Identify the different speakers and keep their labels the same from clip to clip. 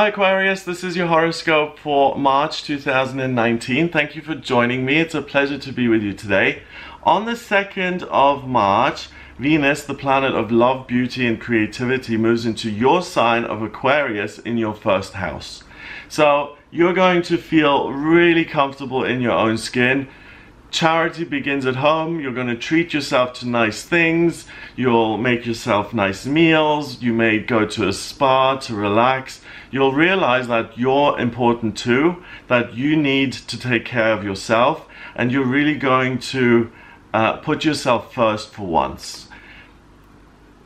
Speaker 1: Hi Aquarius, this is your horoscope for March 2019. Thank you for joining me. It's a pleasure to be with you today. On the 2nd of March, Venus, the planet of love, beauty and creativity, moves into your sign of Aquarius in your first house. So you're going to feel really comfortable in your own skin. Charity begins at home. You're going to treat yourself to nice things. You'll make yourself nice meals. You may go to a spa to relax. You'll realize that you're important too, that you need to take care of yourself, and you're really going to put yourself first for once.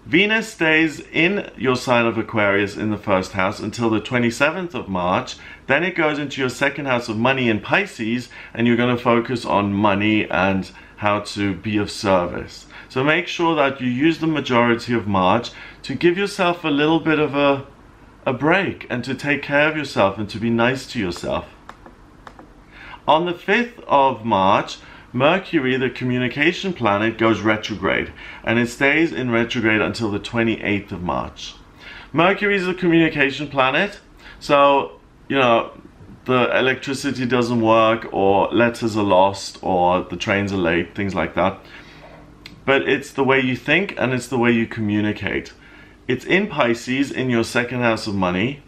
Speaker 1: Venus stays in your sign of Aquarius in the first house until the 27th of March. Then it goes into your second house of money in Pisces, and you're going to focus on money and how to be of service. So make sure that you use the majority of March to give yourself a little bit of a break and to take care of yourself and to be nice to yourself. On the 5th of March, Mercury, the communication planet, goes retrograde, and it stays in retrograde until the 28th of March. Mercury is a communication planet, so, you know, the electricity doesn't work, or letters are lost, or the trains are late, things like that. But it's the way you think, and it's the way you communicate. It's in Pisces, in your second house of money.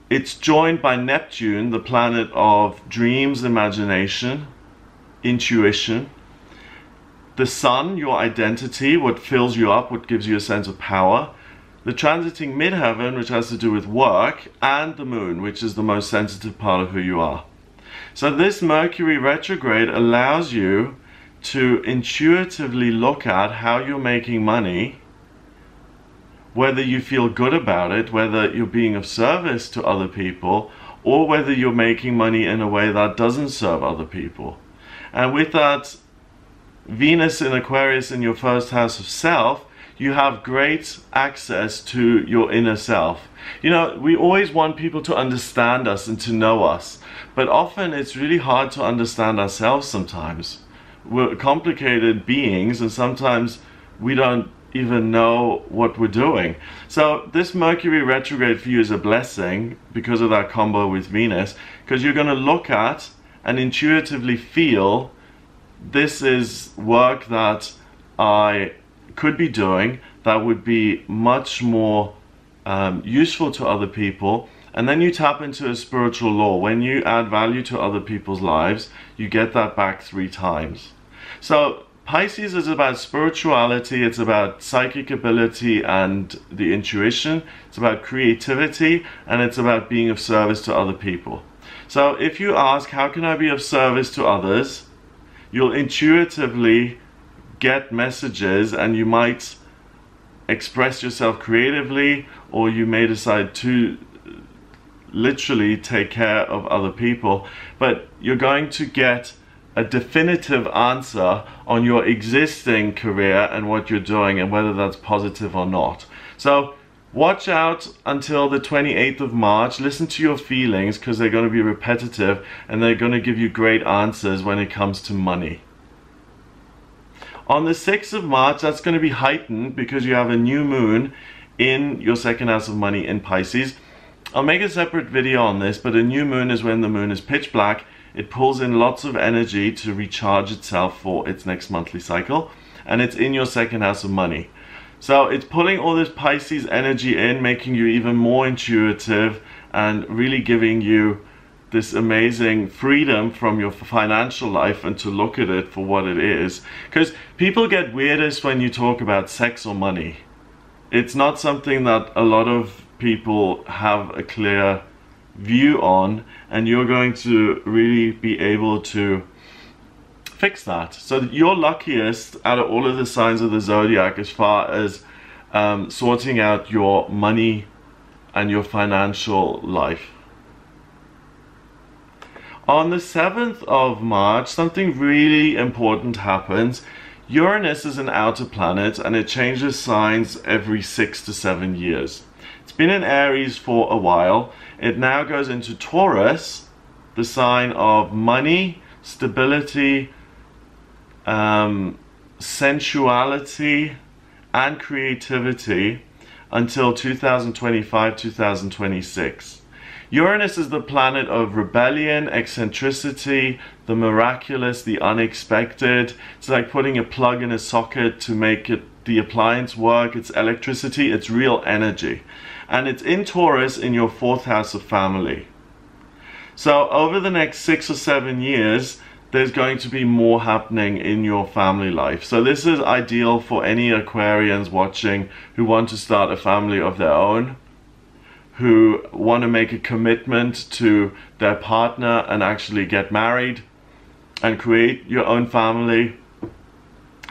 Speaker 1: It's joined by Neptune, the planet of dreams, imagination, intuition. The Sun, your identity, what fills you up, what gives you a sense of power. The transiting midheaven, which has to do with work, and the Moon, which is the most sensitive part of who you are. So this Mercury retrograde allows you to intuitively look at how you're making money, whether you feel good about it, whether you're being of service to other people, or whether you're making money in a way that doesn't serve other people. And with that Venus in Aquarius in your first house of self, you have great access to your inner self. You know, we always want people to understand us and to know us, but often it's really hard to understand ourselves sometimes. We're complicated beings, and sometimes we don't even know what we're doing. So this Mercury retrograde for you is a blessing because of that combo with Venus, because you're going to look at and intuitively feel, this is work that I could be doing that would be much more useful to other people. And then you tap into a spiritual law. When you add value to other people's lives, you get that back 3 times. So Pisces is about spirituality, it's about psychic ability and the intuition, it's about creativity, and it's about being of service to other people. So if you ask, how can I be of service to others? You'll intuitively get messages, and you might express yourself creatively, or you may decide to literally take care of other people. But you're going to get a definitive answer on your existing career and what you're doing and whether that's positive or not. So watch out until the 28th of March. Listen to your feelings, because they're going to be repetitive and they're going to give you great answers when it comes to money. On the 6th of March, that's going to be heightened because you have a new moon in your second house of money in Pisces. I'll make a separate video on this, but a new moon is when the moon is pitch black. It pulls in lots of energy to recharge itself for its next monthly cycle, and it's in your second house of money. So it's pulling all this Pisces energy in, making you even more intuitive and really giving you this amazing freedom from your financial life and to look at it for what it is. Because people get weirdest when you talk about sex or money. It's not something that a lot of people have a clear view on, and you're going to really be able to fix that. So you're luckiest out of all of the signs of the zodiac as far as sorting out your money and your financial life. On the 7th of March, something really important happens. Uranus is an outer planet, and it changes signs every 6 to 7 years. It's been in Aries for a while. It now goes into Taurus, the sign of money, stability, sensuality, and creativity. until 2025, 2026. Uranus is the planet of rebellion, eccentricity, the miraculous, the unexpected. It's like putting a plug in a socket to make the appliance work. It's electricity, it's real energy. And it's in Taurus in your 4th house of family. So over the next 6 or 7 years, there's going to be more happening in your family life. So this is ideal for any Aquarians watching who want to start a family of their own, who want to make a commitment to their partner and actually get married and create your own family.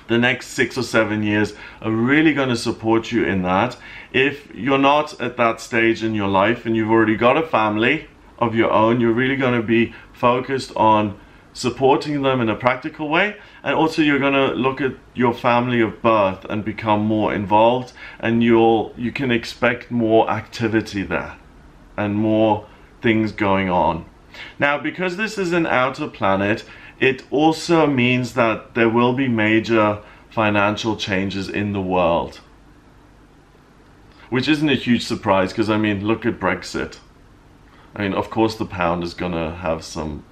Speaker 1: The next 6 or 7 years are really going to support you in that. If you're not at that stage in your life and you've already got a family of your own, you're really going to be focused on supporting them in a practical way, and also you're going to look at your family of birth and become more involved, and you can expect more activity there and more things going on. Now, because this is an outer planet, it also means that there will be major financial changes in the world, which isn't a huge surprise, because I mean, look at Brexit. I mean, of course the pound is gonna have some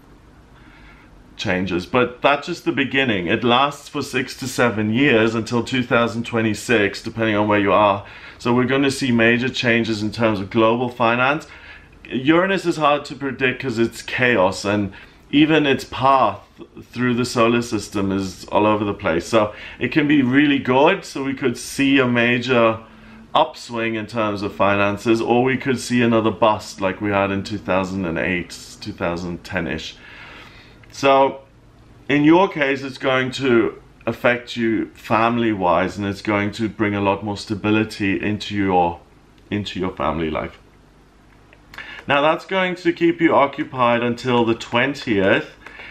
Speaker 1: changes, but that's just the beginning. It lasts for 6 to 7 years until 2026, depending on where you are. So we're going to see major changes in terms of global finance. Uranus is hard to predict because it's chaos, and even its path through the solar system is all over the place. So it can be really good, so we could see a major upswing in terms of finances, or we could see another bust like we had in 2008, 2010-ish. So in your case, it's going to affect you family-wise, and it's going to bring a lot more stability into your family life. Now that's going to keep you occupied until the 20th,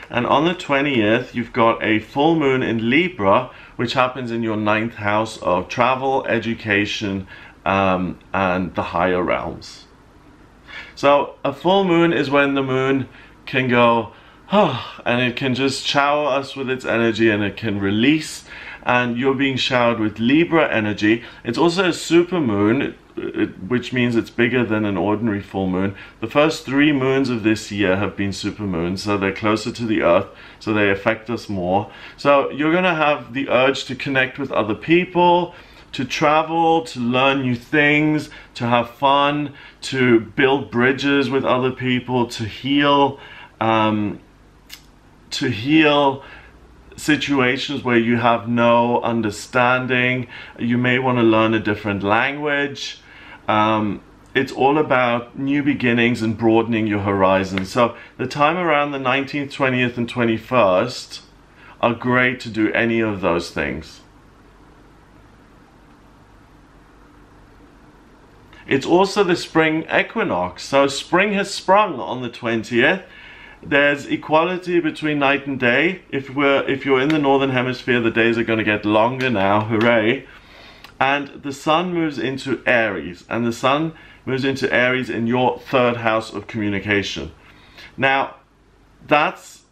Speaker 1: and on the 20th you've got a full moon in Libra, which happens in your 9th house of travel, education, and the higher realms. So a full moon is when the moon can go, and it can just shower us with its energy, and it can release, and you're being showered with Libra energy. It's also a super moon, which means it's bigger than an ordinary full moon. The first 3 moons of this year have been super moons, so they're closer to the earth, so they affect us more. So you're going to have the urge to connect with other people, to travel, to learn new things, to have fun, to build bridges with other people, to heal situations where you have no understanding. You may want to learn a different language. It's all about new beginnings and broadening your horizons. So the time around the 19th, 20th, and 21st are great to do any of those things. It's also the spring equinox, so spring has sprung on the 20th. There's equality between night and day. If you're in the northern hemisphere, the days are going to get longer now, hooray. And the sun moves into Aries, and the sun moves into Aries in your 3rd house of communication. Now, that's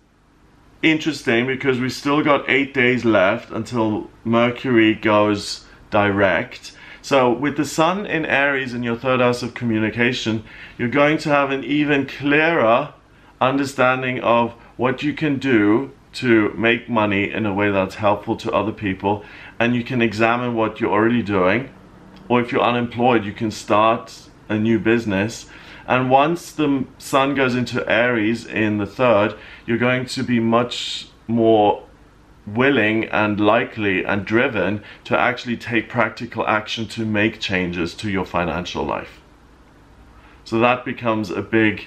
Speaker 1: interesting because we still got 8 days left until Mercury goes direct. So with the sun in Aries in your 3rd house of communication, you're going to have an even clearer understanding of what you can do to make money in a way that's helpful to other people, and you can examine what you're already doing, or if you're unemployed, you can start a new business. And once the sun goes into Aries in the 3rd, you're going to be much more willing and likely and driven to actually take practical action to make changes to your financial life. So that becomes a big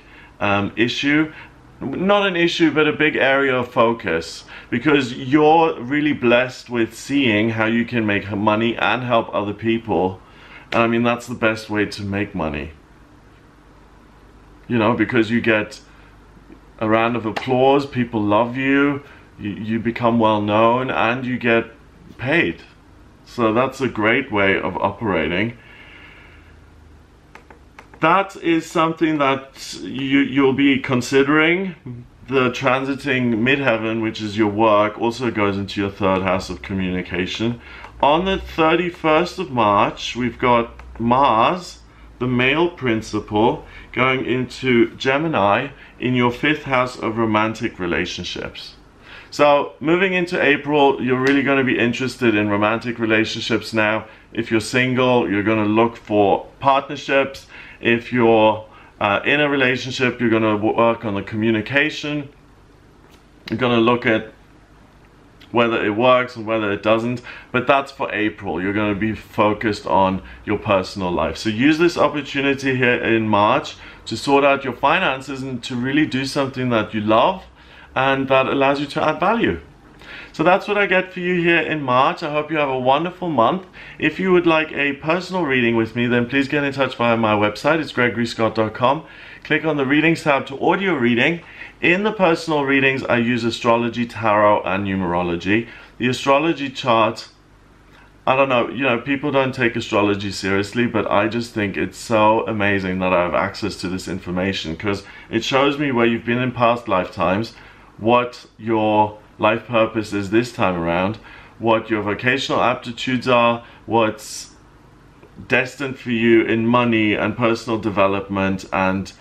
Speaker 1: issue. Not an issue, but a big area of focus, because you're really blessed with seeing how you can make money and help other people. And I mean, that's the best way to make money, you know, because you get a round of applause, people love you, you become well known, and you get paid. So that's a great way of operating. That is something that you'll be considering. The transiting midheaven, which is your work, also goes into your 3rd house of communication. On the 31st of March, we've got Mars, the male principle, going into Gemini in your 5th house of romantic relationships. So moving into April, you're really going to be interested in romantic relationships now. If you're single, you're going to look for partnerships. If you're in a relationship, you're going to work on the communication. You're going to look at whether it works and whether it doesn't. But that's for April. You're going to be focused on your personal life. So use this opportunity here in March to sort out your finances and to really do something that you love and that allows you to add value. So that's what I get for you here in March. I hope you have a wonderful month. If you would like a personal reading with me, then please get in touch via my website. It's gregoryscott.com. Click on the readings tab to audio reading. In the personal readings, I use astrology, tarot, and numerology. The astrology chart, I don't know, people don't take astrology seriously, but I just think it's so amazing that I have access to this information because it shows me where you've been in past lifetimes, what your life purpose is this time around, what your vocational aptitudes are, what's destined for you in money and personal development and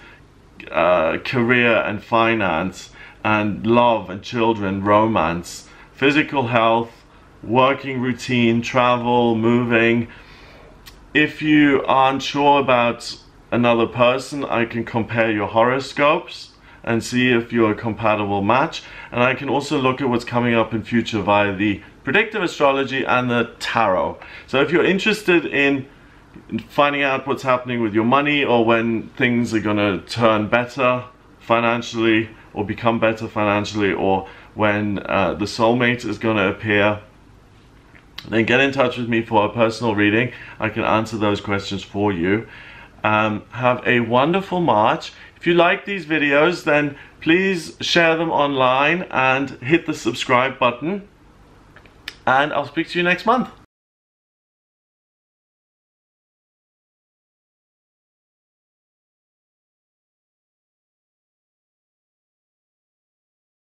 Speaker 1: career and finance and love and children, romance, physical health, working routine, travel, moving. If you aren't sure about another person, I can compare your horoscopes and see if you're a compatible match, and I can also look at what's coming up in future via the predictive astrology and the tarot. So if you're interested in finding out what's happening with your money or when things are going to turn better financially or become better financially, or when the soulmate is going to appear, then get in touch with me for a personal reading. I can answer those questions for you. Have a wonderful March. If you like these videos, then please share them online and hit the subscribe button. And I'll speak to you next month.